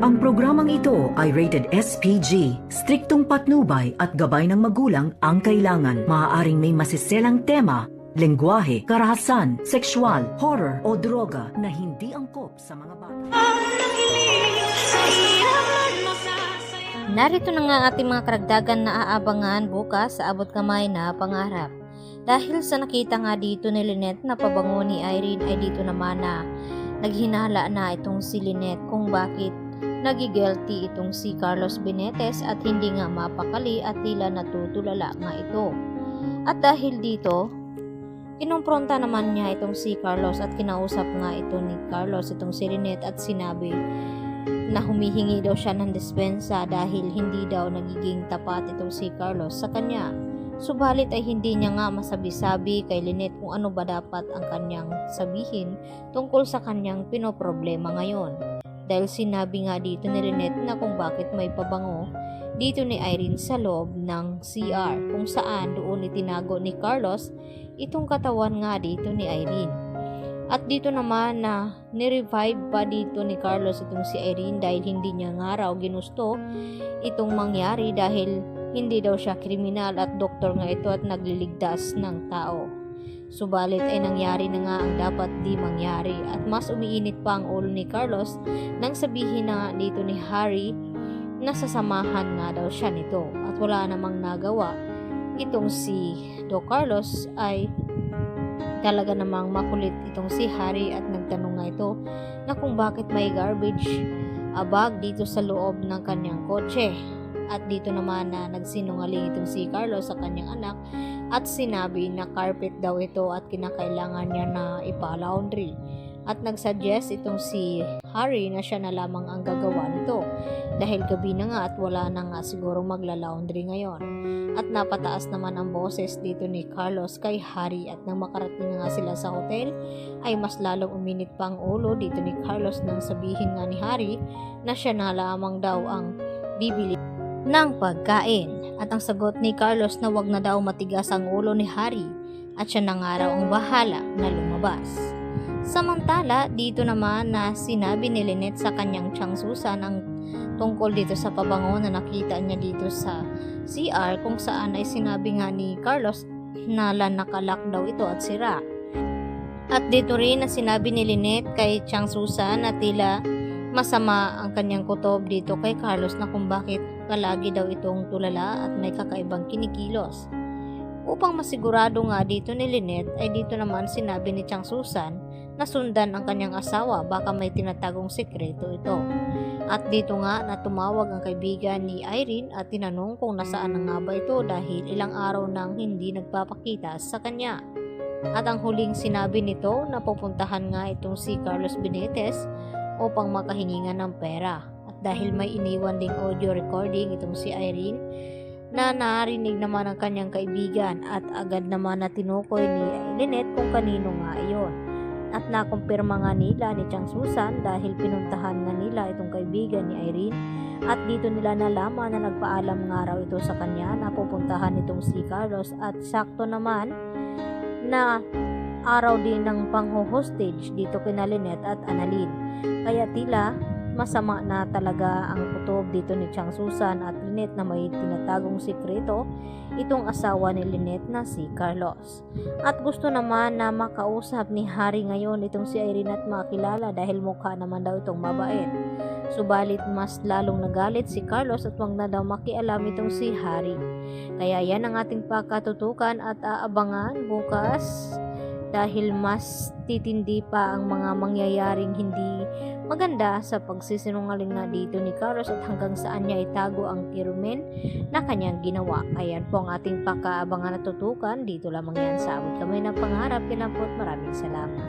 Ang programang ito ay rated SPG, striktong patnubay at gabay ng magulang ang kailangan. Maaaring may masiselang tema, lengguwahe, karahasan, sexual, horror o droga na hindi angkop sa mga bata. Narito na nga ating mga karagdagan na aabangan bukas sa abot kamay na pangarap. Dahil sa nakita nga dito ni Lynette na pabango ni Irene ay dito naman na naghinala na itong si Lynette kung bakit nagigilty itong si Carlos Benitez at hindi nga mapakali at tila natutulala nga ito. At dahil dito, kinumpronta naman niya itong si Carlos at kinausap nga ito ni Carlos itong si Lynette at sinabi na humihingi daw siya ng dispensa dahil hindi daw nagiging tapat itong si Carlos sa kanya. Subalit ay hindi niya nga masabi-sabi kay Lynette kung ano ba dapat ang kanyang sabihin tungkol sa kanyang pinoproblema ngayon. Dahil sinabi nga dito ni Lynette na kung bakit may pabango dito ni Irene sa loob ng CR kung saan doon itinago ni Carlos itong katawan nga dito ni Irene. At dito naman na nirevive pa dito ni Carlos itong si Irene dahil hindi niya nga raw ginusto itong mangyari dahil hindi daw siya kriminal at doktor nga ito at nagliligtas ng tao. Subalit ay nangyari na nga ang dapat di mangyari at mas umiinit pa ang ulo ni Carlos nang sabihin na dito ni Harry na sasamahan nga daw siya nito at wala namang nagawa. Itong si Doc Carlos ay talaga namang makulit itong si Harry at nagtanong nga ito na kung bakit may garbage bag dito sa loob ng kanyang kotse. At dito naman na nagsinungaling itong si Carlos sa kanyang anak at sinabi na carpet daw ito at kinakailangan niya na ipa-laundry. At nagsuggest itong si Harry na siya na lamang ang gagawa nito dahil gabi na nga at wala na nga siguro magla-laundry ngayon. At napataas naman ang boses dito ni Carlos kay Harry at nang makarating na nga sila sa hotel ay mas lalong uminit pa ang ulo dito ni Carlos nang sabihin nga ni Harry na siya na lamang daw ang bibili ng pagkain. At ang sagot ni Carlos na wag na daw matigas ang ulo ni Harry at siya na nga raw ang bahala na lumabas. Samantala, dito naman na sinabi ni Lynette sa kanyang tiyang Susan ang tungkol dito sa pabango na nakita niya dito sa CR kung saan ay sinabi nga ni Carlos na nakalak daw ito at sira. At dito rin na sinabi ni Lynette kay tiyang Susan na tila masama ang kanyang kutob dito kay Carlos na kung bakit palagi daw itong tulala at may kakaibang kinikilos. Upang masigurado nga dito ni Lynette ay dito naman sinabi ni tiyang Susan na sundan ang kanyang asawa baka may tinatagong sekreto ito. At dito nga na tumawag ang kaibigan ni Irene at tinanong kung nasaan na nga ba ito dahil ilang araw nang hindi nagpapakita sa kanya. At ang huling sinabi nito na pupuntahan nga itong si Carlos Benitez upang makahingi ng pera. At dahil may iniwan ding audio recording itong si Irene na narinig naman ang kanyang kaibigan at agad naman na tinukoy ni Lynette kung kanino nga iyon. At nakumpirma nga nila ni tiyang Susan dahil pinuntahan nga nila itong kaibigan ni Irene at dito nila nalaman na nagpaalam nga raw ito sa kanya na pupuntahan itong si Carlos at sakto naman na araw din ng pangho-hostage dito kina Lynette at Annalyn. Kaya tila masama na talaga ang kutob dito ni tiyang Susan at Lynette na may tinatagong sikreto itong asawa ni Lynette na si Carlos. At gusto naman na makausap ni Harry ngayon itong si Irene at makilala dahil mukha naman daw itong mabait. Subalit mas lalong nagalit si Carlos at wag na daw makialam itong si Harry. Kaya yan ang ating pakatutukan at aabangan bukas dahil mas titindi pa ang mga mangyayaring hindi maganda sa pagsisinungaling na dito ni Carlos at hanggang saan niya itago ang krimen na kanyang ginawa. Ayan po ang ating pakaabangan at tutukan. Dito lamang yan sa Abot Kamay ng Pangarap. Kinampot, maraming salamat.